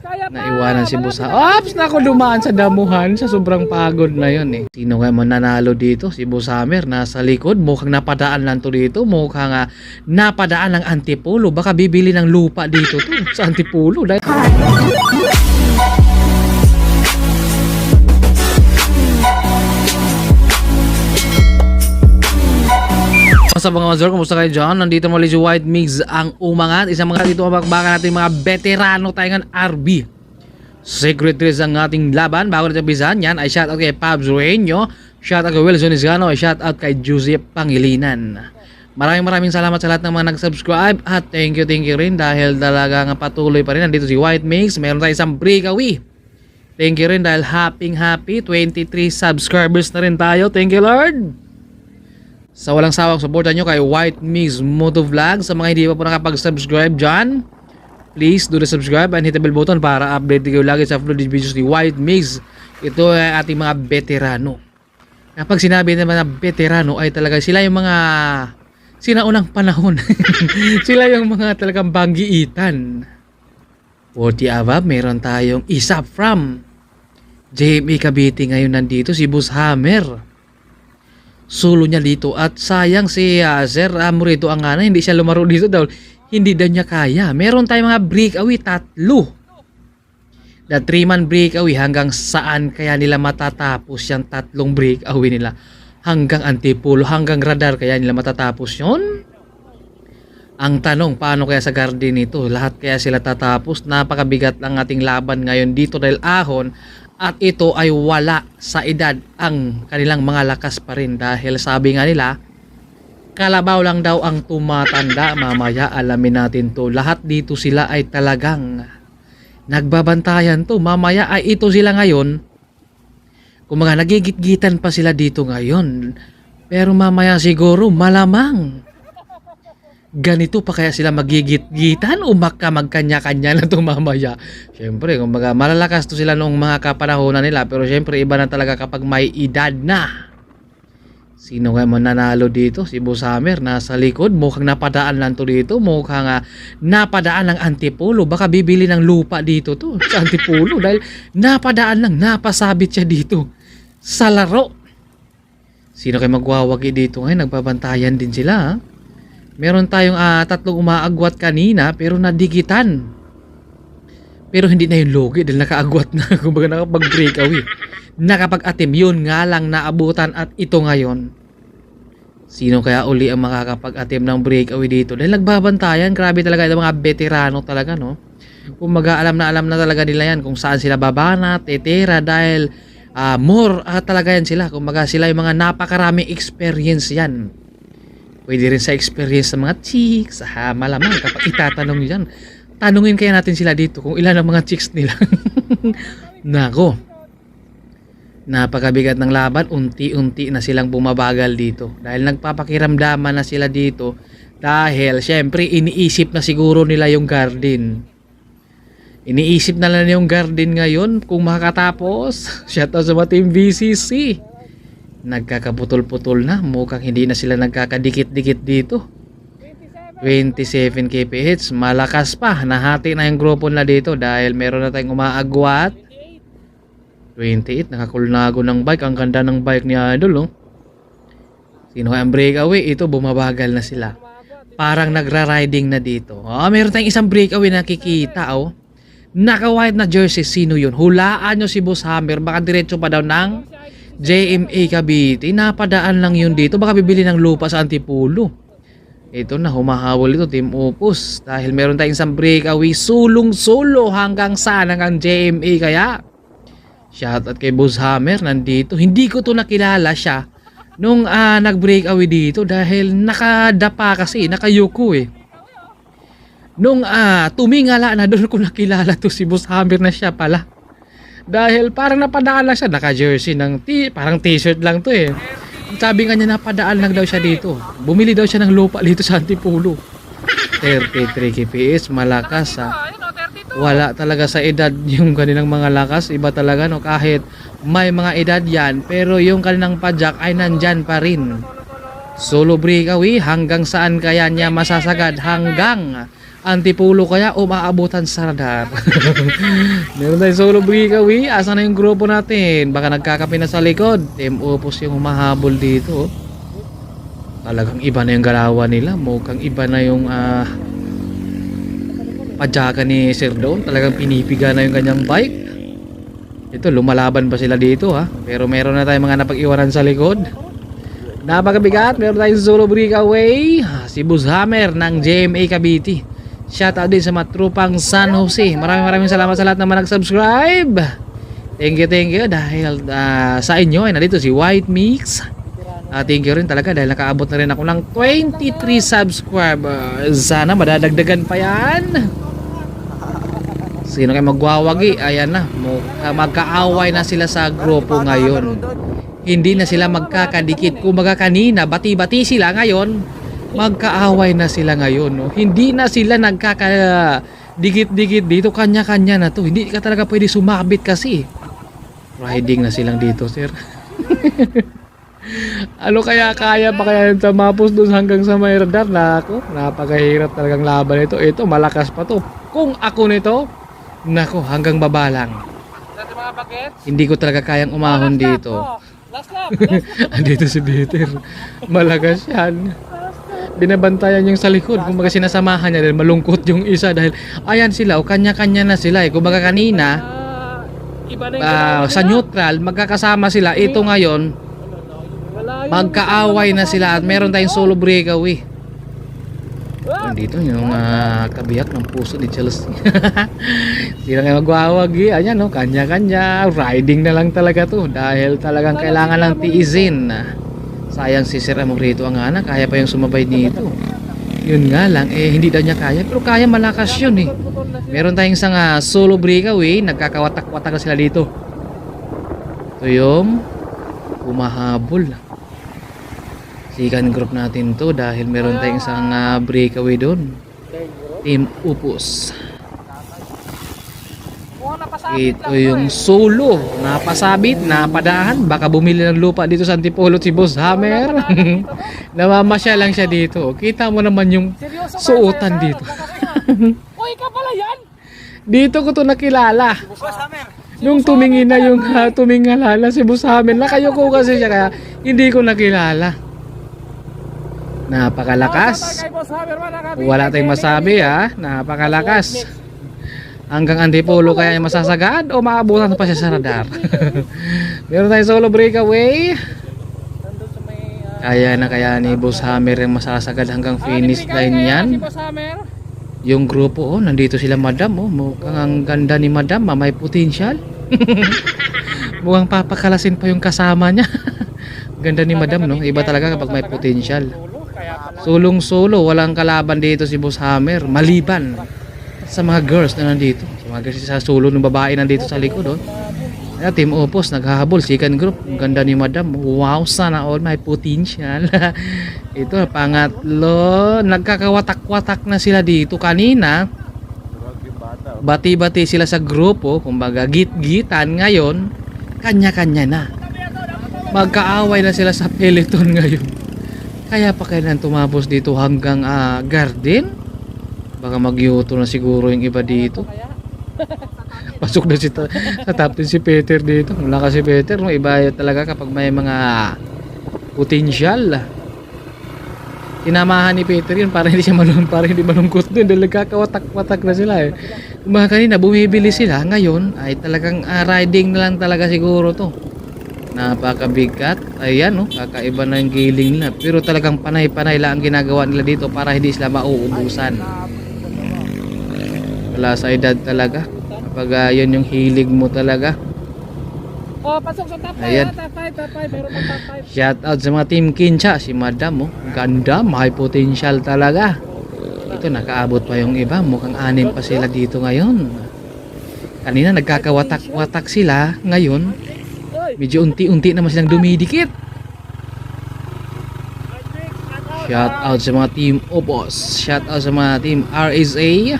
Naiwanan si Boss Hammer. Ops, naku, dumaan sa damuhan sa sobrang pagod na yun eh. Sino kaya mananalo dito? Si Boss Hammer nasa likod. Mukhang napadaan lang to dito. Mukhang napadaan ng Antipolo. Baka bibili ng lupa dito to sa Antipolo. Dahil sa mga mazor, kumusta kayo dyan? Nandito muli si White Mix ang umangat. Isang mga dito mabakbakan natin mga veterano tayong RB. Secretaries ang ating laban. Bago natin bisahan yan ay shoutout kay Pabs Rueño, shoutout kay Wilson Isgano, shoutout kay Joseph Pangilinan. Maraming salamat sa lahat ng mga nag-subscribe at thank you rin dahil talaga nga patuloy pa rin. Nandito si White Mix. Meron tayo isang breakaway. Thank you rin dahil happy 23 subscribers na rin tayo. Thank you Lord. Sa walang sawang supportan nyo kay White Mix Motovlog. Sa mga hindi pa po nakapag-subscribe dyan, please do the subscribe and hit the bell button para update kayo lagi sa uploaded videos ni White Mix. Ito ay ating mga veterano. Kapag sinabi naman na veterano ay talaga sila yung mga sinaunang panahon. Sila yung mga talagang banggiitan. 40 above, meron tayong isa from JMA Cavite. Ngayon nandito si Boss Hammer. Solo niya dito at sayang si Sir Amorito ang hindi siya lumaro dito daw, hindi daw niya kaya. Meron tayong mga breakaway, 3. The 3-man breakaway, hanggang saan kaya nila matatapos yung 3 breakaway nila? Hanggang Antipolo, hanggang Radar kaya nila matatapos yon? Ang tanong, paano kaya sa garden nito? Lahat kaya sila tatapos? Napakabigat ang ating laban ngayon dito dahil ahon. At ito ay wala sa edad ang kanilang mga lakas pa rin dahil sabi nga nila, kalabaw lang daw ang tumatanda. Mamaya alamin natin to. Lahat dito sila ay talagang nagbabantayan to. Mamaya ay ito sila ngayon. Kung mga nagigit-gitan pa sila dito ngayon. Pero mamaya siguro malamang ganito pa kaya sila magigit-gitan o magkanya-kanya na ito mamaya. Siyempre, kumbaga malalakas to sila noong mga kapanahonan nila, pero siyempre iba na talaga kapag may edad na. Sino kaya mananalo dito? Si Boss Hammer nasa likod. Mukhang napadaan lang to dito. Mukhang napadaan ng Antipolo. Baka bibili ng lupa dito to sa Antipolo dahil napadaan lang, napasabit siya dito sa laro. Sino kaya magwawagi dito ngayon? Nagbabantayan din sila ha? Meron tayong 3 umaagwat kanina pero nadikitan. Pero hindi na yung logi dahil nakaagwat na. Kumbaga nakapag-breakaway. Nakapag-atim. Yun nga lang naabutan at ito ngayon. Sino kaya uli ang makakapag-atim ng breakaway dito? Dahil nagbabantayan. Grabe talaga yung mga veterano talaga no. Kumbaga alam na talaga nila yan kung saan sila babana, tetera dahil more talaga yan sila. Kumbaga sila yung mga napakaraming experience yan. Pwede rin sa experience sa mga chicks. Malamang kapag itatanong nyo dyan. Tanungin kaya natin sila dito kung ilan ang mga chicks nila. Nako. Napakabigat ng laban. Unti-unti na silang bumabagal dito. Dahil nagpapakiramdaman na sila dito. Dahil syempre iniisip na siguro nila yung garden. Iniisip na lang yung garden ngayon kung makakatapos. Shoutout sa mga team VCC. Nagkakaputol-putol na. Mukhang hindi na sila nagkakadikit-dikit dito. 27 kph. Malakas pa. Nahati na yung grupo na dito dahil meron na tayong umaagwat. 28. Nakakulnago ng bike. Ang ganda ng bike ni Idol. Oh. Sino kaya ang breakaway? Ito bumabagal na sila. Parang nagra-riding na dito. Meron tayong isang breakaway na nakikita. Naka-white na jersey. Sino yun? Hulaan nyo si Boss Hammer. Baka diretso pa daw ng JMA Cavite. Napadaan lang yun dito. Baka bibili ng lupa sa Antipolo. Ito na, humahabol ito Team Opus. Dahil meron tayong isang breakaway. Sulong-sulo hanggang saan hanggang JMA kaya. Shoutout kay Boss Hammer nandito. Hindi ko to nakilala siya nung nag-breakaway dito. Dahil nakadapa kasi, nakayuko Nung tumingala na doon ko nakilala to si Boss Hammer na siya pala. Dahil parang napadaan lang siya, naka-jersey ng parang t-shirt lang to Sabi nga niya napadaan lang daw siya dito. Bumili daw siya ng lupa dito sa Antipolo. 33 kps, malakas Wala talaga sa edad yung kanilang mga lakas. Iba talaga no, kahit may mga edad yan, pero yung kanilang padyak ay nandyan pa rin. Solo breakaway, hanggang saan kaya niya masasagad? Hanggang Antipolo kaya o maabutan sa radar. Meron tayong solo breakaway. Asa na yung grupo natin? Baka nagkakape na sa likod. Team Opus yung humahabol dito. Talagang iba na yung galawan nila. Mukhang iba na yung padyakan ni Sir Don. Talagang pinipiga na yung kanyang bike. Ito, lumalaban pa sila dito ha. Pero meron na tayong mga napag-iwanan sa likod. Napakabigat. Meron tayong solo breakaway. Si Buzzhammer ng JMA Cavite. Shoutout din sa mga trupang San Jose. Maraming salamat sa lahat naman nag-subscribe. Thank you dahil sa inyo ay nandito si White Mix. Thank you rin talaga dahil nakaabot na rin ako ng 23 subscribers. Sana madadagdagan pa yan. Sino kayo magwawagi? Ayan na, magkaaway na sila sa grupo ngayon. Hindi na sila magkakadikit. Kumbaga kanina, bati-bati sila ngayon. Magkaaway na sila ngayon, no? Hindi na sila nagkakadikit-dikit dito, kanya-kanya na to. Hindi ka talaga pwede sumabit kasi. Riding na silang dito, sir. Ano kaya pa kaya sa mapos doon hanggang sa may radar? Nako, napakahirap talagang laban ito. Ito, malakas pa to. Kung ako nito, nako, hanggang baba lang. Hindi ko talaga kayang umahon dito. Andito si Peter. Malakas yan. Binabantayan yung sa likod, kumbaga sinasamahan niya dahil malungkot yung isa dahil ayan sila o kanya-kanya na sila eh. Kumbaga kanina sa neutral magkakasama sila, ito ngayon magkaaway na sila at meron tayong solo breakaway. Nandito yung kabiyak ng puso ni Chelsea. Sila kayo magwawagi, ayan no, kanya-kanya, riding na lang talaga to dahil talagang kailangan lang tiisin. Sayang si Sir Amorito ang anak, kaya pa yung sumabay dito. Yun nga lang, hindi daw niya kaya. Pero kaya, malakas yun eh. Meron tayong isang solo breakaway, nagkakawatak-watak na sila dito. Ito yung humahabol. Second group natin to dahil meron tayong isang breakaway doon. Team Opus. Ito yung solo, napasabit, napadahan, baka bumili ng lupa dito sa Antipolo si Buzzhammer. Namamasyal lang siya dito. Kita mo naman yung suotan dito. Oy, ka pala yan. Dito ko to nakilala. Nung tumingin na yung tumingalala si Buzzhammer, nakayuko kasi siya kaya hindi ko nakilala. Napakalakas. Wala tayong masabi ha, napakalakas. Hanggang Antipolo kaya yung masasagad o maabutan pa siya sa radar. Meron tayong solo breakaway. Kaya na kaya ni Buzzhammer yung masasagad hanggang finish line yan. Yung grupo, nandito sila madam. Mukhang ang ganda ni madam, may potential. Mukhang papakalasin pa yung kasama niya. Ganda ni madam, no? Iba talaga kapag may potential. Sulong solo, walang kalaban dito si Buzzhammer. Maliban sa mga girls na nandito, sa mga girls sa solo ng babae nandito sa likod. Ayan, Team Opus naghahabol, second group. Ang ganda ni madam, wow, sana all may potential. Ito pangatlo, nagkakawatak-watak na sila dito. Kanina bati-bati sila sa grupo, kumbaga git-gitan. Ngayon kanya-kanya na, magkaaway na sila sa peloton ngayon. Kaya pa kailan tumapos dito hanggang garden. Baka magyuto na siguro yung iba dito. Pasok na sa top 10 si Peter dito. Wala kasi Peter, no? Iba talaga kapag may mga potential. Tinamahan ni Peter yun para hindi siya malungkot doon dahil nagkakawatak-watak na sila eh. Kumbaga kanina bumibili sila, ngayon ay talagang riding na lang talaga siguro to. Napakabigat. Ayan, no? Kakaiba na yung giling nila. Pero talagang panay-panay lang ang ginagawa nila dito para hindi sila mauubusan. Wala sa edad talaga. Kapag yun yung hilig mo talaga. Oh, pasok sa top 5. Ayan. Top 5. Meron pang top 5. Shout out sa mga Team Kincha. Si madam, ganda, may potential talaga. Ito, nakaabot pa yung iba. Mukhang 6 pa sila dito ngayon. Kanina nagkakawatak-watak sila. Ngayon medyo unti-unti naman silang dumidikit. Shout out sa mga Team Opus. Shout out sa mga Team RSA.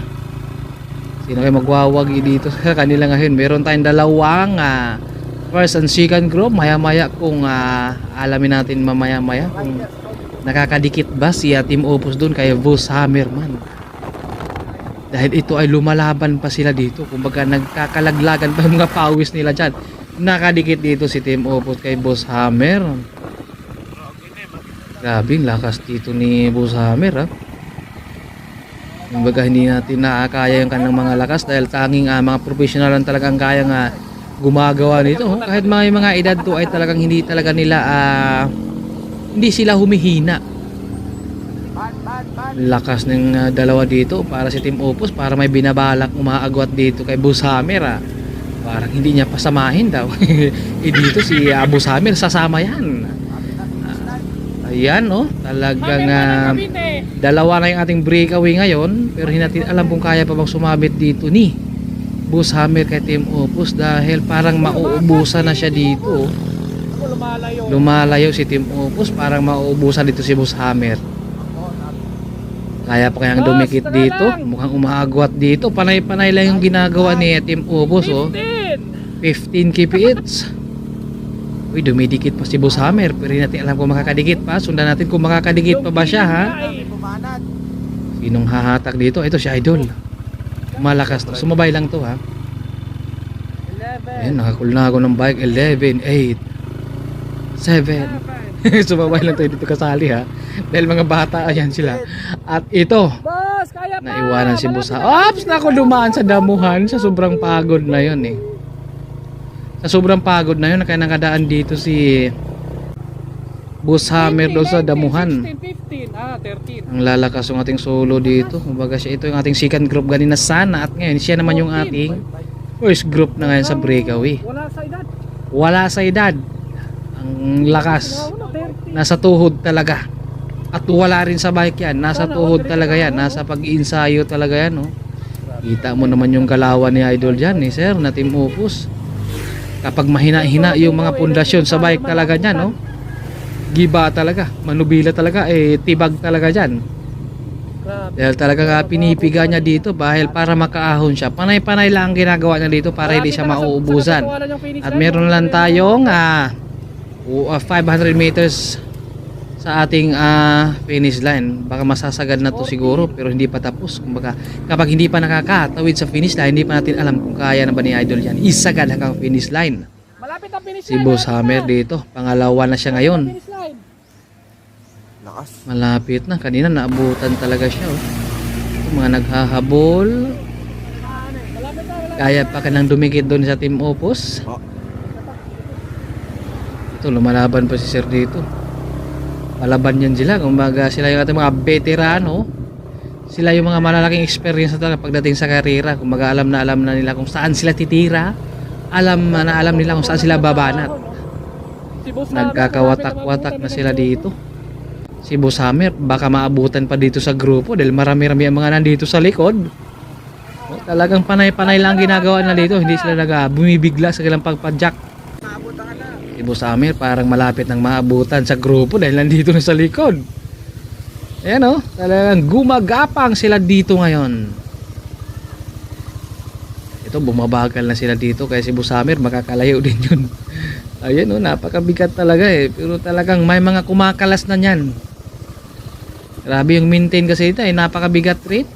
Sino kayo magwawagi dito sa kanila ngayon? Meron tayong dalawang first and second group. Maya-maya kung alamin natin mamaya-maya kung nakakadikit ba si Team Opus doon kay Buzzhammer man. Dahil ito ay lumalaban pa sila dito. Kumbaga nagkakalaglagan pa yung mga pawis nila dyan. Nakadikit dito si Team Opus kay Boss Hammer. Grabe, lakas dito ni Boss Hammer, ha. Kumbaga hindi natin nakakaya yung kanyang mga lakas dahil tanging mga professional lang talagang kaya nga gumagawa nito. Kahit mga edad to ay talagang hindi talaga nila hindi sila humihina. Lakas ng dalawa dito para si Team Opus, para may binabalak umaagwat dito kay Boss Hammer, ha. Parang hindi niya pasamahin daw. Dito si Boss Hammer sasama yan. Ayan, no, talagang dalawa na yung ating breakaway ngayon, pero hindi natin alam kung kaya pa bang sumabit dito ni Boss Hammer kay Team Opus dahil parang mauubusan na siya dito. Lumalayo si Team Opus, parang mauubusan dito si Boss Hammer. Kaya pa kayang dumikit dito, mukhang umaagwat dito. Panay-panay lang yung ginagawa ni Team Opus, oh. 15 kph. Uy, dumidikit pa si Boss Hammer, pero hindi natin alam kung makakadikit pa. Sundan natin kung makakadikit pa ba siya, ha. Sinong hahatak dito? Ito si Idol. Malakas to. Sumabay lang to, ha. Ayan, nakakulna ako ng bike. 11, 8, 7. Sumabay lang tayo dito kasali, ha. Dahil mga bata, ayan sila. At ito, Boss, kaya pa. naiwanan si Boss Hammer. Ops, naku, dumaan sa damuhan. Sa sobrang pagod na yun, eh. Sa sobrang pagod na yun, kaya nakadaan dito si Boss Hammer doon sa damuhan. 16, 15, 13. Ang lalakas yung ating solo dito. Kumbaga siya, ito yung ating second group ganina sana. At ngayon, siya naman yung ating first group na ngayon sa breakaway. Wala sa edad. Wala sa edad. Ang lakas. Nasa tuhod talaga. At wala rin sa bike yan. Nasa tuhod talaga yan. Nasa pag-iinsayo talaga yan, oh. Kita mo naman yung galawan ni Idol dyan, eh, sir, na Team Opus. Kapag mahina-hina yung mga pundasyon sa bike talaga dyan, no? Giba talaga, manubila talaga, tibag talaga dyan. Dahil talaga pinipiga niya dito dahil para makaahon siya. Panay-panay lang ang ginagawa niya dito para hindi siya mauubusan. At meron lang tayong 500 meters sa ating finish line. Baka masasagad na to siguro, pero hindi pa tapos. Kumbaga, kapag hindi pa nakakatawid sa finish line, hindi pa natin alam kung kaya na ba ni Idol yan isagad hanggang finish line. Malapit ang finish Si Boss Hammer dito, pangalawa na siya ngayon. Malapit na, kanina naabutan talaga siya, oh. Ito, mga naghahabol. Kaya pa kanang dumikit doon sa Team Opus. Ito, lumalaban pa si Sir dito. Palaban yan sila, kumbaga sila yung ating mga veterano. Sila yung mga malalaking experience na talaga pagdating sa karera. Kumbaga alam na nila kung saan sila titira. Alam nila kung saan sila babanat. Nagkakawatak-watak na sila dito. Si Boss Hammer baka maabutan pa dito sa grupo dahil marami-rami ang mga nandito sa likod. Talagang panay-panay lang ginagawa na dito. Hindi sila bumibigla sa kanilang pagpadyak. Si Boss Hammer parang malapit ng maabutan sa grupo dahil nandito na sa likod. Ayan, oh, talagang gumagapang sila dito ngayon. Ito, bumabagal na sila dito kaya si Boss Hammer makakalayo din yun. Ayan, oh, napakabigat talaga, eh. Pero talagang may mga kumakalas na yan. Grabe yung maintain kasi ito, napakabigat rin.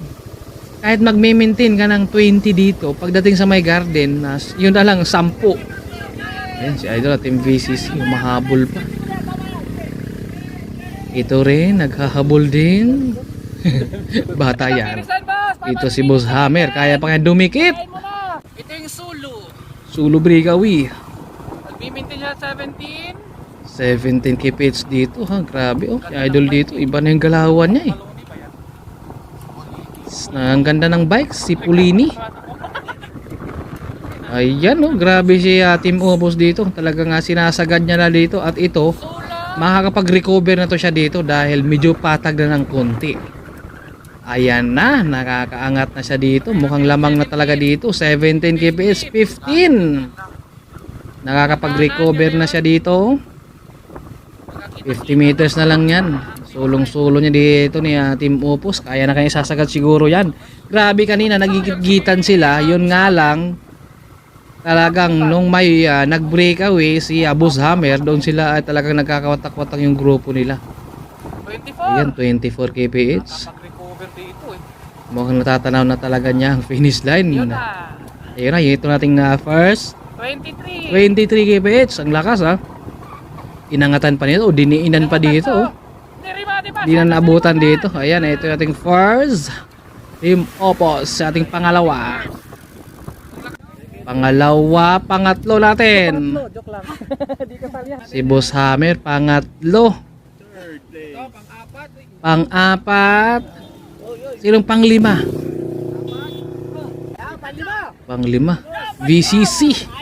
Kahit magme-maintain ka ng 20 dito, pagdating sa may garden, yun na lang 10. Ayan, si Idol at Team VCC, mahabol pa. Ito rin, naghahabol din. Bata yan. Ito si Boss Hammer, kaya pa kaya dumikit. Ito yung Sulu. Sulu breakaway. Nag-maintain siya 17 17. kph dito, ha. Grabe, oh. Si Idol dito, iba na yung galawan niya, eh. Ang ganda ng bike, si Pulini. Ayan, oh, grabe si Team Opus dito. Talagang sinasagad niya na dito. At ito, makakapag-recover na to siya dito dahil medyo patag na ng konti. Ayan na, nakakaangat na siya dito. Mukhang lamang na talaga dito. 17 kph, 15. Nakakapag-recover na siya dito. 50 meters na lang yan. Sulong-sulo niya dito ni Team Opus. Kaya na kayo sasagad siguro yan. Grabe, kanina nagigit-gitan sila. Yun nga lang, talagang nung may nag-breakaway si Boss Hammer, doon sila ay talagang nagkakawatak-watak yung grupo nila. 24. Ayan, 24 kph. Nakapag-recover dito, eh. Mukhang natatanaw na talaga niya ang finish line. Yun na. Ayun na, ito nating first 23. 23 kph. Ang lakas ha. Inangatan pa nito. O, diniinan pa dito. Oh. Di na naabutan dito. Ayan, ito yung ating first. Team Opos sa ating pangalawa. Pangatlo natin. Joke lang. Di ka sali. Si Boss Hammer, pangatlo. Pang-apat. Sinong panglima? Panglima. VCC.